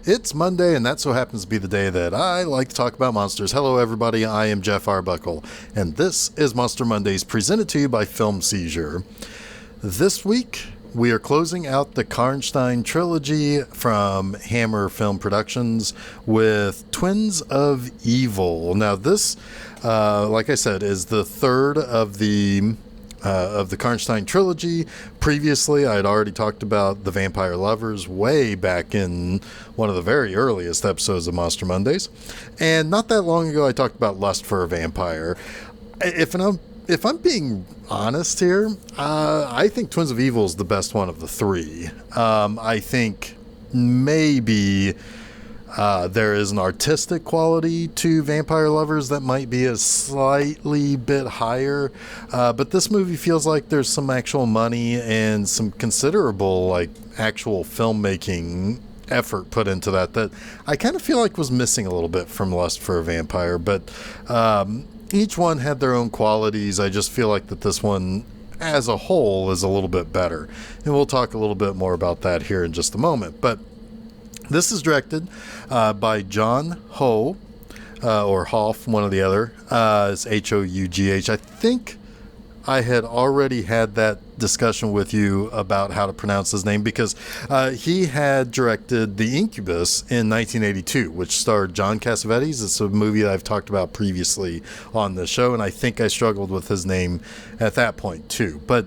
It's Monday, and that so happens to be the day that I like to talk about monsters. Hello, everybody. I am Geoff Arbuckle, and this is Monster Mondays, presented to you by Film Seizure. This week, we are closing out the Karnstein trilogy from Hammer Film Productions with Twins of Evil. Now, this, like I said, is the third of the Karnstein trilogy. Previously, I had already talked about The Vampire Lovers way back in one of the very earliest episodes of Monster Mondays. And not that long ago, I talked about Lust for a Vampire. If I'm being honest here, I think Twins of Evil is the best one of the three. I think maybe there is an artistic quality to Vampire Lovers that might be a slightly bit higher, but this movie feels like there's some actual money and some considerable actual filmmaking effort put into that I kind of feel like was missing a little bit from Lust for a Vampire. But each one had their own qualities. I just feel like that this one as a whole is a little bit better, and we'll talk a little bit more about that here in just a moment. But this is directed by John Ho, or Hoff, one or the other. It's Hough. I think I had already had that discussion with you about how to pronounce his name, because he had directed The Incubus in 1982, which starred John Cassavetes. It's a movie that I've talked about previously on the show, and I think I struggled with his name at that point too. But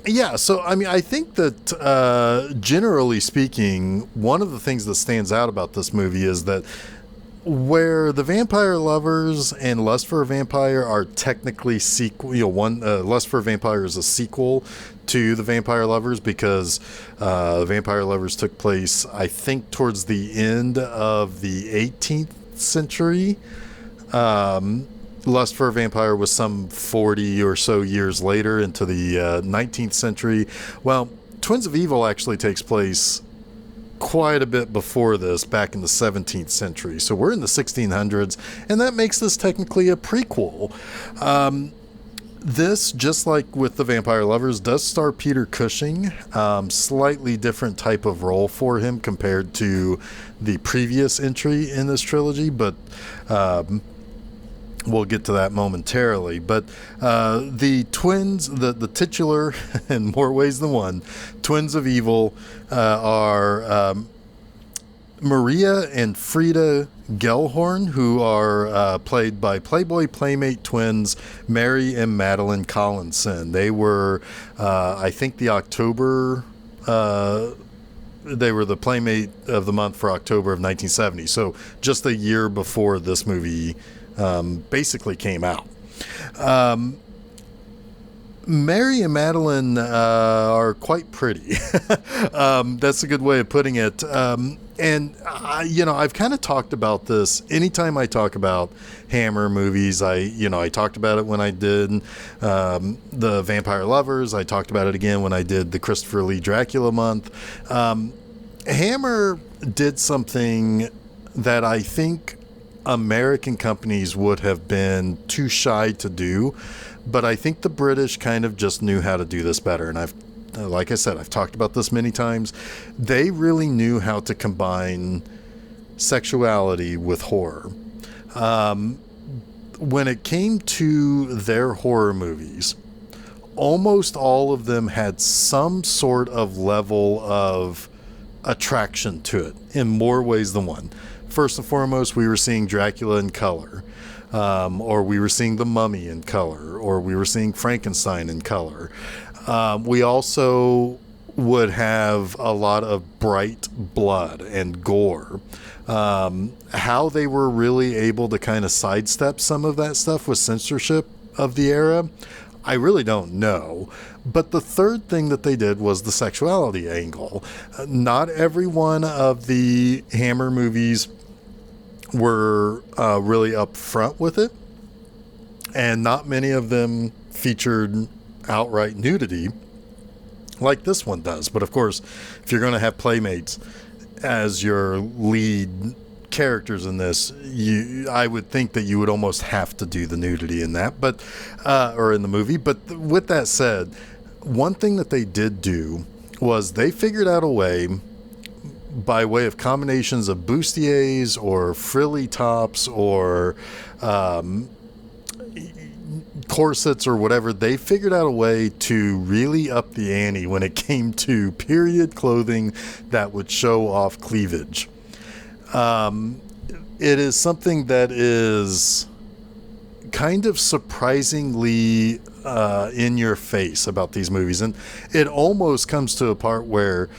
yeah, so I think that generally speaking, one of the things that stands out about this movie is that where The Vampire Lovers and Lust for a Vampire are technically sequel, Lust for a Vampire is a sequel to The Vampire Lovers, because The Vampire Lovers took place, I think, towards the end of the 18th century. Lust for a Vampire was some 40 or so years later, into the 19th century. Well, Twins of Evil actually takes place quite a bit before this, back in the 17th century. So we're in the 1600s, and that makes this technically a prequel. This, just like with The Vampire Lovers, does star Peter Cushing. Slightly different type of role for him compared to the previous entry in this trilogy, but we'll get to that momentarily. But the twins, the titular, in more ways than one, Twins of Evil are Maria and Frida Gellhorn, who are played by Playboy Playmate twins Mary and Madeline Collinson. They were, I think, they were the Playmate of the Month for October of 1970. So just a year before this movie basically came out. Mary and Madeline are quite pretty. That's a good way of putting it. And I've kind of talked about this anytime I talk about Hammer movies. I talked about it when I did the Vampire Lovers. I talked about it again when I did the Christopher Lee Dracula month. Hammer did something that I think American companies would have been too shy to do, but I think the British kind of just knew how to do this better. And like I said, I've talked about this many times. They really knew how to combine sexuality with horror. When it came to their horror movies, almost all of them had some sort of level of attraction to it in more ways than one. First and foremost, we were seeing Dracula in color, or we were seeing The Mummy in color, or we were seeing Frankenstein in color. We also would have a lot of bright blood and gore. How they were really able to kind of sidestep some of that stuff with censorship of the era, I really don't know. But the third thing that they did was the sexuality angle. Not every one of the Hammer movies were really upfront with it, and not many of them featured outright nudity like this one does. But of course, if you're going to have Playmates as your lead characters in this, I would think that you would almost have to do the nudity in that, but or in the movie. But with that said, one thing that they did do was they figured out a way by way of combinations of bustiers or frilly tops or corsets or whatever, they figured out a way to really up the ante when it came to period clothing that would show off cleavage. It is something that is kind of surprisingly in your face about these movies, and it almost comes to a part where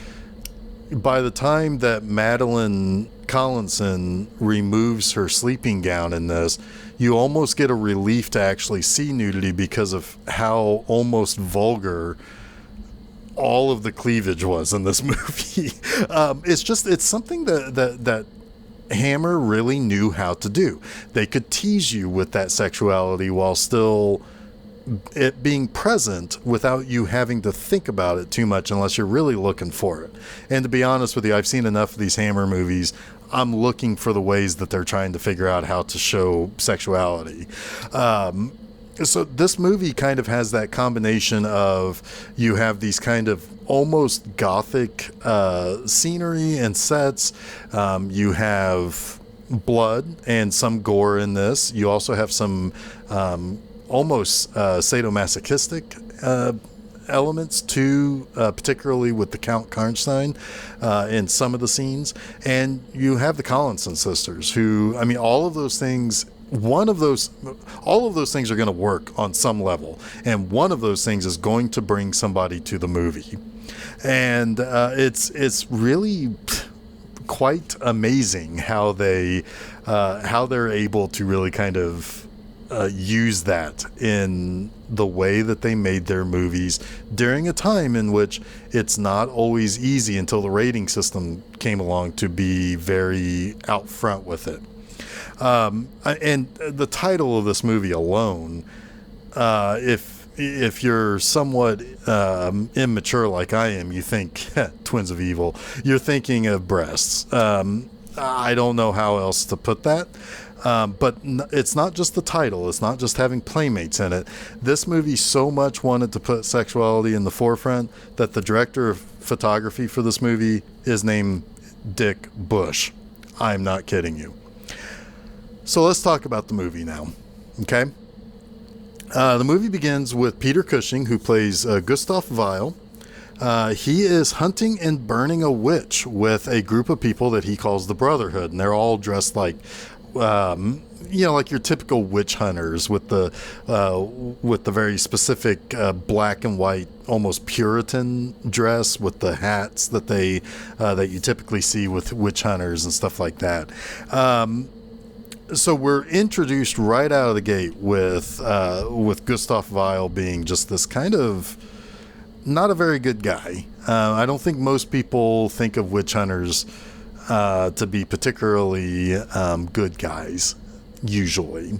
by the time that Madeline Collinson removes her sleeping gown in this, you almost get a relief to actually see nudity because of how almost vulgar all of the cleavage was in this movie. It's something that Hammer really knew how to do. They could tease you with that sexuality while still it being present without you having to think about it too much unless you're really looking for it. And to be honest with you, I've seen enough of these Hammer movies. I'm looking for the ways that they're trying to figure out how to show sexuality. So this movie kind of has that combination of, you have these kind of almost gothic scenery and sets. You have blood and some gore in this. You also have some almost sadomasochistic elements to, particularly with the Count Karnstein in some of the scenes. And you have the Collinson sisters who, I mean, all of those things are going to work on some level, and one of those things is going to bring somebody to the movie. And it's really quite amazing how they're able to really kind of use that in the way that they made their movies during a time in which it's not always easy until the rating system came along to be very out front with it. And the title of this movie alone, if you're somewhat immature like I am, you think Twins of Evil, you're thinking of breasts. I don't know how else to put that. But it's not just the title. It's not just having playmates in it. This movie so much wanted to put sexuality in the forefront that the director of photography for this movie is named Dick Bush. I'm not kidding you. So let's talk about the movie now. Okay? The movie begins with Peter Cushing, who plays Gustav Weil. He is hunting and burning a witch with a group of people that he calls the Brotherhood, and they're all dressed like like your typical witch hunters with the very specific black and white, almost Puritan dress with the hats that that you typically see with witch hunters and stuff like that. So we're introduced right out of the gate with Gustav Weil being just this kind of not a very good guy. I don't think most people think of witch hunters to be particularly good guys, usually.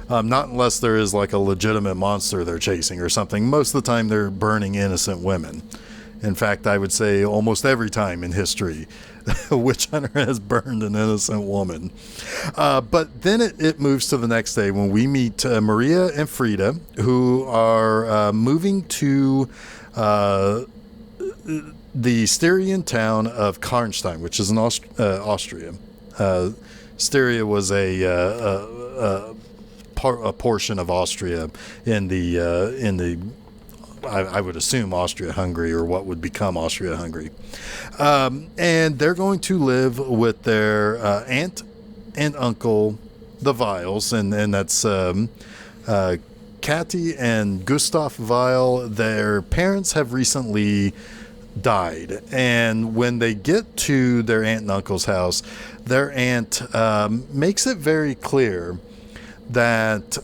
Not unless there is like a legitimate monster they're chasing or something. Most of the time they're burning innocent women. In fact, I would say almost every time in history, a witch hunter has burned an innocent woman. But then it moves to the next day when we meet Maria and Frida, who are moving to the Styrian town of Karnstein, which is in Austria. Styria was a portion of Austria in the I would assume Austria-Hungary, or what would become Austria-Hungary. And they're going to live with their aunt and uncle, the Weils, and that's Katty and Gustav Weil. Their parents have recently died, and when they get to their aunt and uncle's house, their aunt makes it very clear that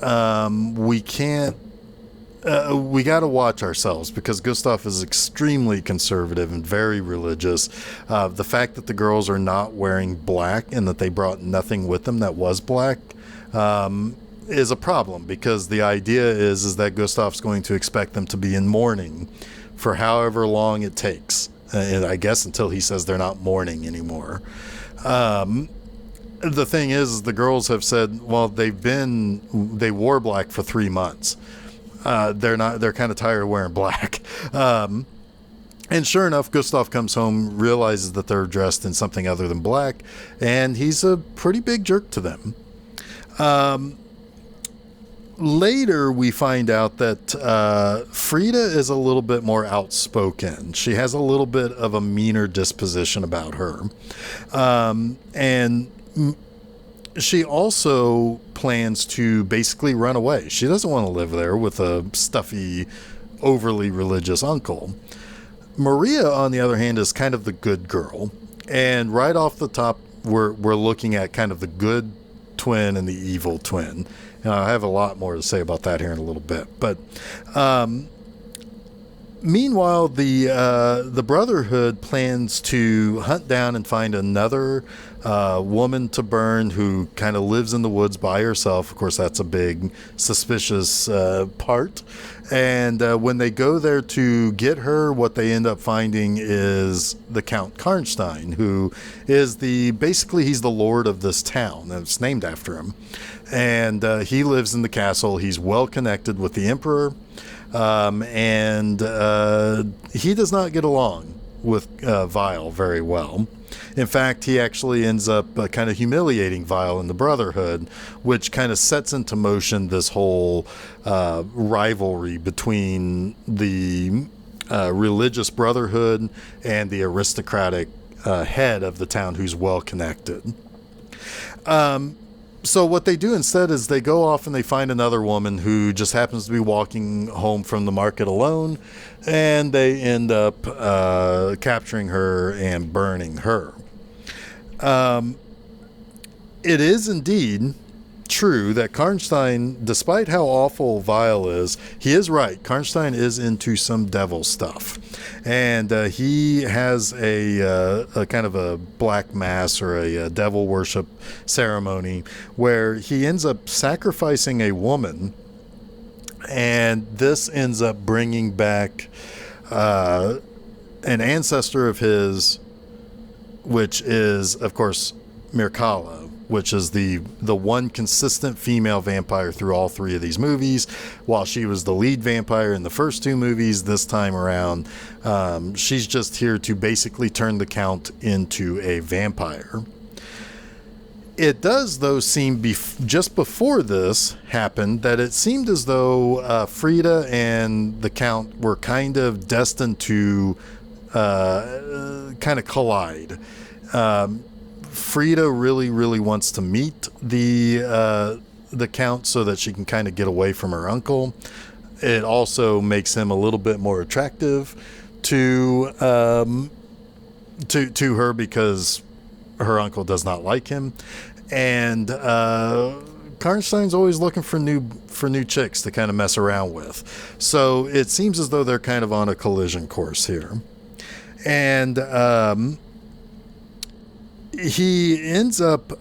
we got to watch ourselves, because Gustav is extremely conservative and very religious. The fact that the girls are not wearing black and that they brought nothing with them that was black is a problem, because the idea is that Gustav's going to expect them to be in mourning for however long it takes, and I guess until he says they're not mourning anymore. The thing is, the girls have said, well, they wore black for 3 months. They're kind of tired of wearing black. And sure enough, Gustav comes home, realizes that they're dressed in something other than black, and he's a pretty big jerk to them. Later, we find out that Frida is a little bit more outspoken. She has a little bit of a meaner disposition about her. And she also plans to basically run away. She doesn't want to live there with a stuffy, overly religious uncle. Maria, on the other hand, is kind of the good girl. And right off the top, we're looking at kind of the good twin and the evil twin. And I have a lot more to say about that here in a little bit. But meanwhile, the Brotherhood plans to hunt down and find another woman to burn who kind of lives in the woods by herself. Of course, that's a big suspicious part. And when they go there to get her, what they end up finding is the Count Karnstein, who is basically he's the lord of this town. It's named after him. And he lives in the castle. He's well connected with the emperor. And he does not get along with Vile very well. In fact, he actually ends up kind of humiliating Vile in the Brotherhood, which kind of sets into motion this whole rivalry between the religious Brotherhood and the aristocratic head of the town who's well connected. So what they do instead is they go off and they find another woman who just happens to be walking home from the market alone, and they end up capturing her and burning her. It is indeed true that Karnstein, despite how awful Vile is, he is right. Karnstein is into some devil stuff. And he has a kind of a black mass or a devil worship ceremony where he ends up sacrificing a woman. And this ends up bringing back an ancestor of his, which is, of course, Mircalla, which is the one consistent female vampire through all three of these movies. While she was the lead vampire in the first two movies, this time around, she's just here to basically turn the Count into a vampire. It does, though, seem just before this happened that it seemed as though Frida and the Count were kind of destined to kind of collide. Frida really, really wants to meet the Count so that she can kind of get away from her uncle. It also makes him a little bit more attractive to her because her uncle does not like him, and Karnstein's always looking for new chicks to kind of mess around with. So it seems as though they're kind of on a collision course here, and he ends up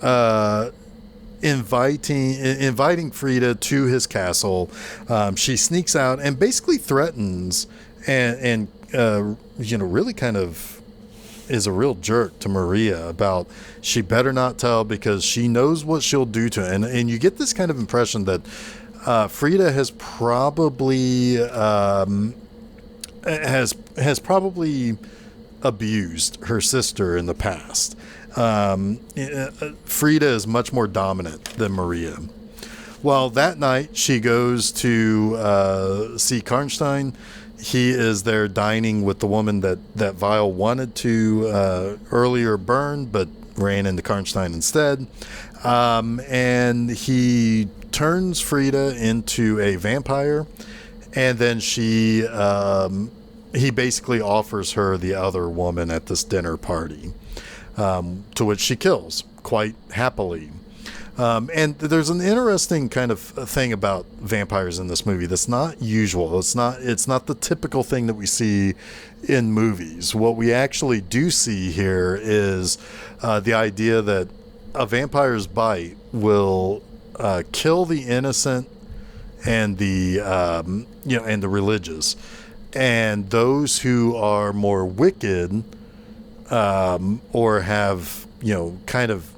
inviting Frida to his castle. She sneaks out and basically threatens and really kind of is a real jerk to Maria about she better not tell because she knows what she'll do to her. And you get this kind of impression that Frida has probably has probably abused her sister in the past. Frida is much more dominant than Maria. Well, that night she goes to see Karnstein. He is there dining with the woman that Vile wanted to earlier burn, but ran into Karnstein instead. And he turns Frida into a vampire, and then he basically offers her the other woman at this dinner party, to which she kills quite happily. And there's an interesting kind of thing about vampires in this movie that's not usual. It's not the typical thing that we see in movies. What we actually do see here is the idea that a vampire's bite will kill the innocent and the and the religious, and those who are more wicked or have kind of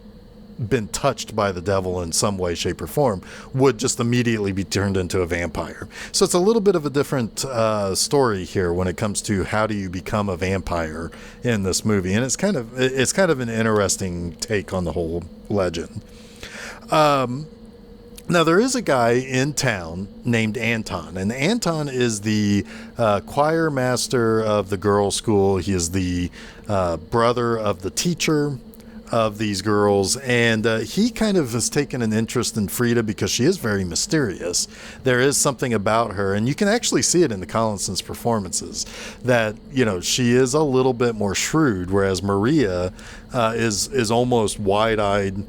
been touched by the devil in some way, shape, or form would just immediately be turned into a vampire. So it's a little bit of a different story here when it comes to how do you become a vampire in this movie, and it's kind of an interesting take on the whole legend. Now, there is a guy in town named Anton, and Anton is the choir master of the girls' school. He is the brother of the teacher of these girls, and he kind of has taken an interest in Frida because she is very mysterious. There is something about her, and you can actually see it in the Collinson's performances, that, you know, she is a little bit more shrewd, whereas Maria is almost wide-eyed.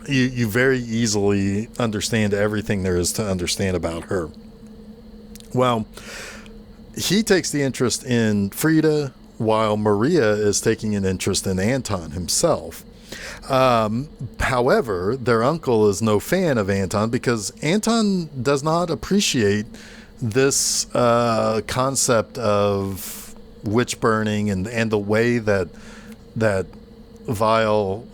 You very easily understand everything there is to understand about her. Well, he takes the interest in Frida, while Maria is taking an interest in Anton himself. However, their uncle is no fan of Anton because Anton does not appreciate this concept of witch burning and the way that Vile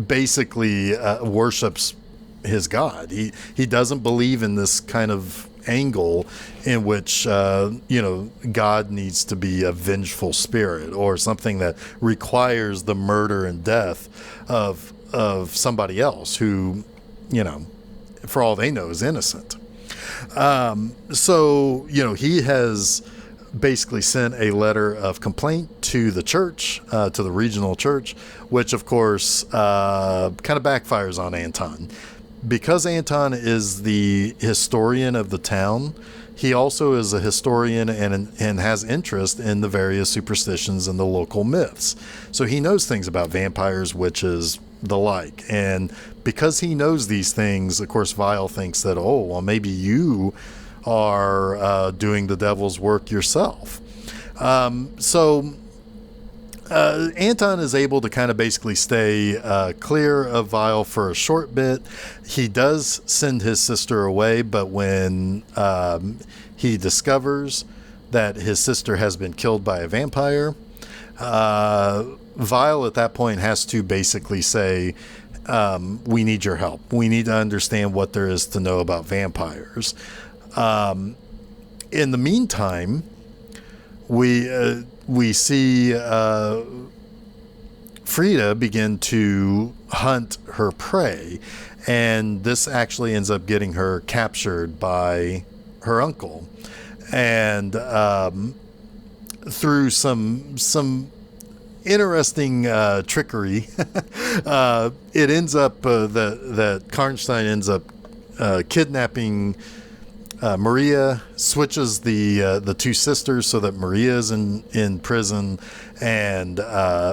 basically worships his god. He doesn't believe in this kind of angle in which God needs to be a vengeful spirit or something that requires the murder and death of somebody else who, for all they know, is innocent. So he has basically sent a letter of complaint to the church, to the regional church, which of course kind of backfires on Anton. Because Anton is the historian of the town, he also is a historian and has interest in the various superstitions and the local myths. So he knows things about vampires, witches, the like. And because he knows these things, of course, Vile thinks that, maybe you are doing the devil's work yourself. Anton is able to kind of basically stay clear of Vile for a short bit. He does send his sister away, but when he discovers that his sister has been killed by a vampire, Vile at that point has to basically say, we need your help. We need to understand what there is to know about vampires. In the meantime, we see Frida begin to hunt her prey, and this actually ends up getting her captured by her uncle. And through some interesting trickery, it ends up that Karnstein ends up kidnapping Maria, switches the two sisters so that Maria is in prison and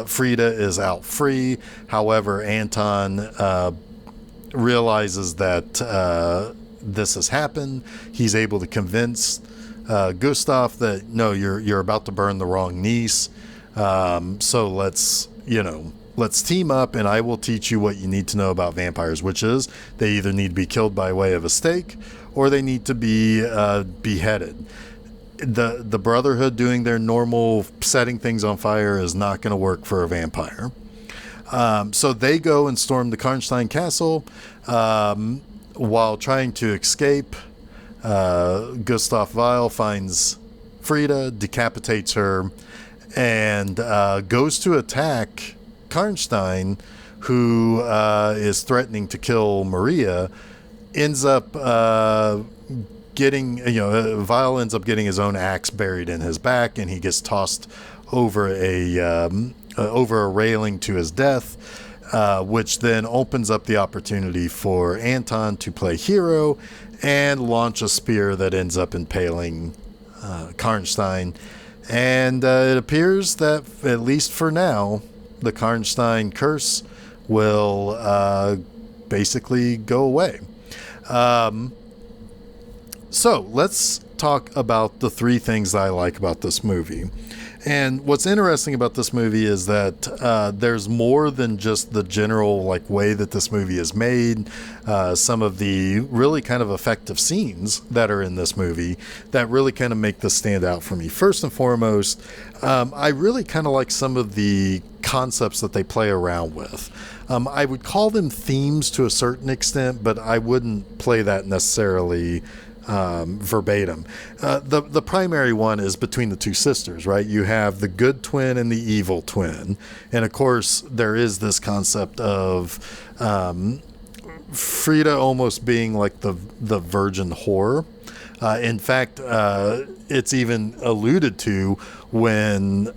Frida is out free. However, Anton realizes that this has happened. He's able to convince Gustav that, no, you're about to burn the wrong niece. So let's team up and I will teach you what you need to know about vampires, which is they either need to be killed by way of a stake or they need to be beheaded. The Brotherhood doing their normal setting things on fire is not going to work for a vampire. So they go and storm the Karnstein castle. While trying to escape, Gustav Vile finds Frida, decapitates her, and goes to attack Karnstein, who is threatening to kill Maria. Ends up getting, Vile ends up getting his own axe buried in his back, and he gets tossed over a railing to his death, which then opens up the opportunity for Anton to play hero and launch a spear that ends up impaling Karnstein. And it appears that, at least for now, the Karnstein curse will basically go away. So let's talk about the three things I like about this movie. And what's interesting about this movie is that there's more than just the general like way that this movie is made. Some of the really kind of effective scenes that are in this movie that really kind of make this stand out for me. First and foremost, I really kind of like some of the concepts that they play around with. I would call them themes to a certain extent, but I wouldn't play that necessarily verbatim. The primary one is between the two sisters, right? You have the good twin and the evil twin. And of course, there is this concept of Frida almost being like the virgin whore. In fact, it's even alluded to when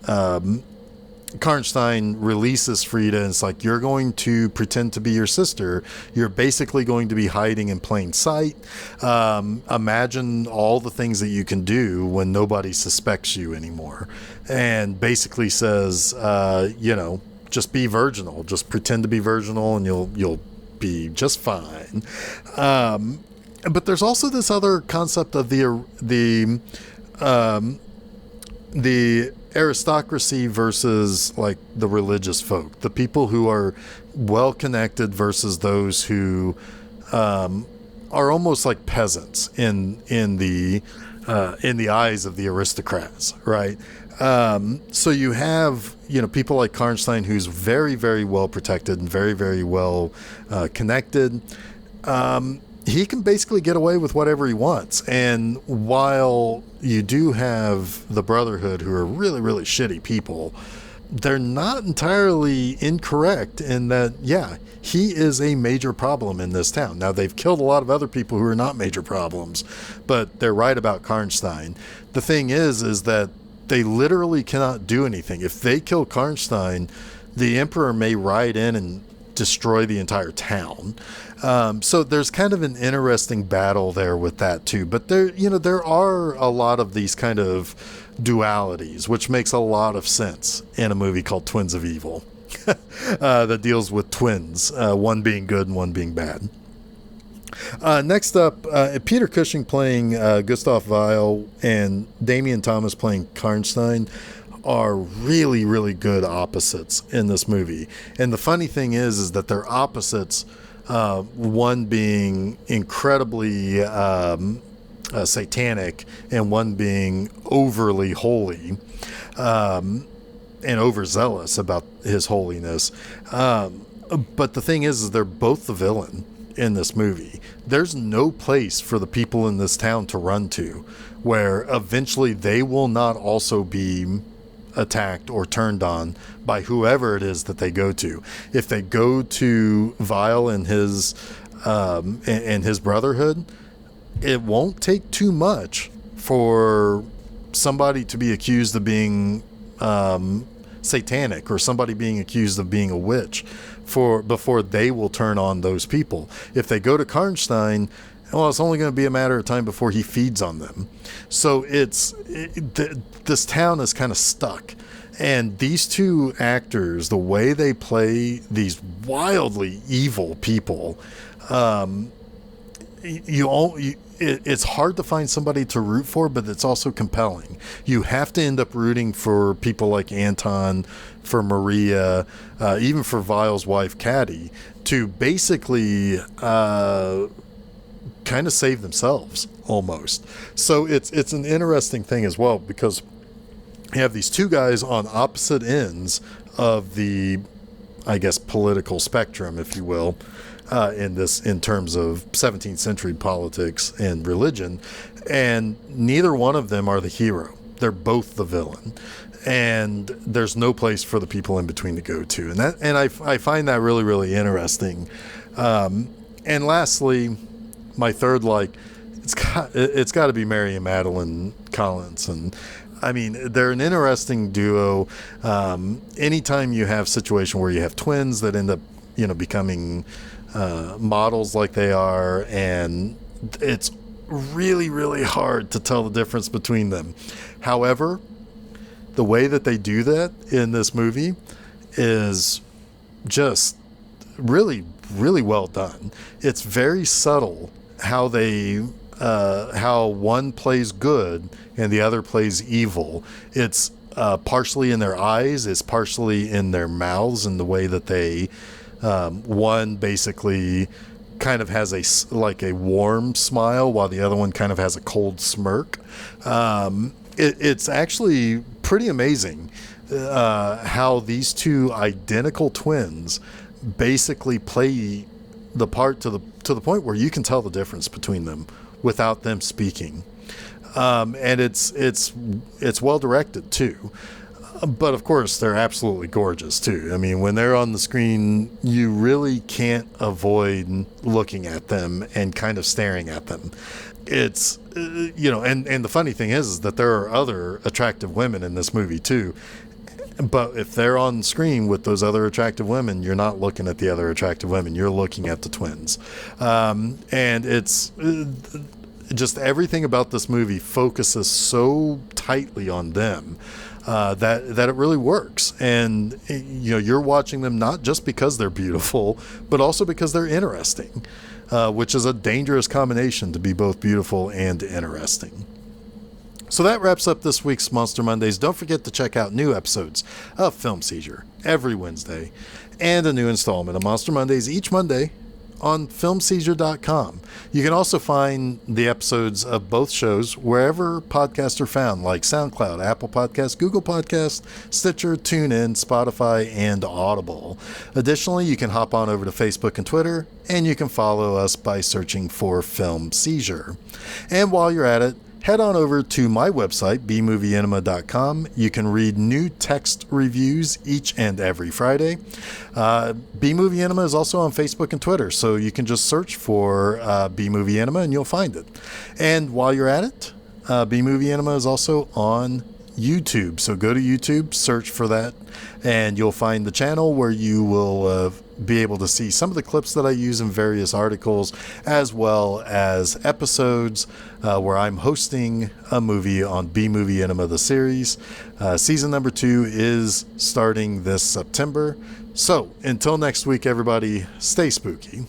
Karnstein releases Frida, and it's like, you're going to pretend to be your sister. You're basically going to be hiding in plain sight. Imagine all the things that you can do when nobody suspects you anymore. And basically says, just be virginal. Just pretend to be virginal and you'll be just fine. But there's also this other concept of the aristocracy versus like the religious folk, the people who are well connected versus those who are almost like peasants in the eyes of the aristocrats, right? So you have people like Karnstein, who's very, very well protected and very, very well connected. He can basically get away with whatever he wants. And while you do have the Brotherhood, who are really, really shitty people, they're not entirely incorrect in that, yeah, he is a major problem in this town. Now, they've killed a lot of other people who are not major problems, but they're right about Karnstein. The thing is that they literally cannot do anything. If they kill Karnstein, the Emperor may ride in and destroy the entire town. So there's kind of an interesting battle there with that too. But there are a lot of these kind of dualities, which makes a lot of sense in a movie called Twins of Evil that deals with twins, one being good and one being bad. Next up, Peter Cushing playing Gustav Weil and Damian Thomas playing Karnstein are really, really good opposites in this movie. And the funny thing is that they're opposites, one being incredibly satanic and one being overly holy and overzealous about his holiness. But the thing is they're both the villain in this movie. There's no place for the people in this town to run to where eventually they will not also be attacked or turned on by whoever it is that they go to. If they go to Weil and his Brotherhood, it won't take too much for somebody to be accused of being satanic or somebody being accused of being a witch before they will turn on those people. If they go to Karnstein, well, it's only going to be a matter of time before he feeds on them. So this town is kind of stuck. And these two actors, the way they play these wildly evil people, it's hard to find somebody to root for, but it's also compelling. You have to end up rooting for people like Anton, for Maria, even for Weil's wife, Caddy, to basically kind of save themselves almost. So it's an interesting thing as well, because you have these two guys on opposite ends of the, I guess, political spectrum, if you will, in terms of 17th century politics and religion, and neither one of them are the hero. They're both the villain, and there's no place for the people in between to go to, and I find that really, really interesting. And lastly, my third, it's got to be Mary and Madeline Collins. And I mean, they're an interesting duo. Anytime you have a situation where you have twins that end up, becoming models like they are, and it's really, really hard to tell the difference between them. However, the way that they do that in this movie is just really, really well done. It's very subtle how how one plays good and the other plays evil. It's partially in their eyes, it's partially in their mouths, and the way that they, one basically kind of has a warm smile, while the other one kind of has a cold smirk. It's actually pretty amazing how these two identical twins basically play the part to the point where you can tell the difference between them without them speaking. And it's well directed too. But of course, they're absolutely gorgeous too. I mean, when they're on the screen, you really can't avoid looking at them and kind of staring at them. It's, and the funny thing is that there are other attractive women in this movie too. But if they're on screen with those other attractive women, you're not looking at the other attractive women. You're looking at the twins. And it's just everything about this movie focuses so tightly on them that it really works. And, you're watching them not just because they're beautiful, but also because they're interesting, which is a dangerous combination, to be both beautiful and interesting. So that wraps up this week's Monster Mondays. Don't forget to check out new episodes of Film Seizure every Wednesday, and a new installment of Monster Mondays each Monday on filmseizure.com. You can also find the episodes of both shows wherever podcasts are found, like SoundCloud, Apple Podcasts, Google Podcasts, Stitcher, TuneIn, Spotify, and Audible. Additionally, you can hop on over to Facebook and Twitter, and you can follow us by searching for Film Seizure. And while you're at it, head on over to my website, bmovieenema.com. You can read new text reviews each and every Friday. B-Movie Enema is also on Facebook and Twitter, so you can just search for B-Movie Enema and you'll find it. And while you're at it, B-Movie Enema is also on YouTube. So go to YouTube, search for that, and you'll find the channel where you will be able to see some of the clips that I use in various articles, as well as episodes where I'm hosting a movie on B-Movie Enema, the series. Season number 2 is starting this September. So until next week, everybody, stay spooky.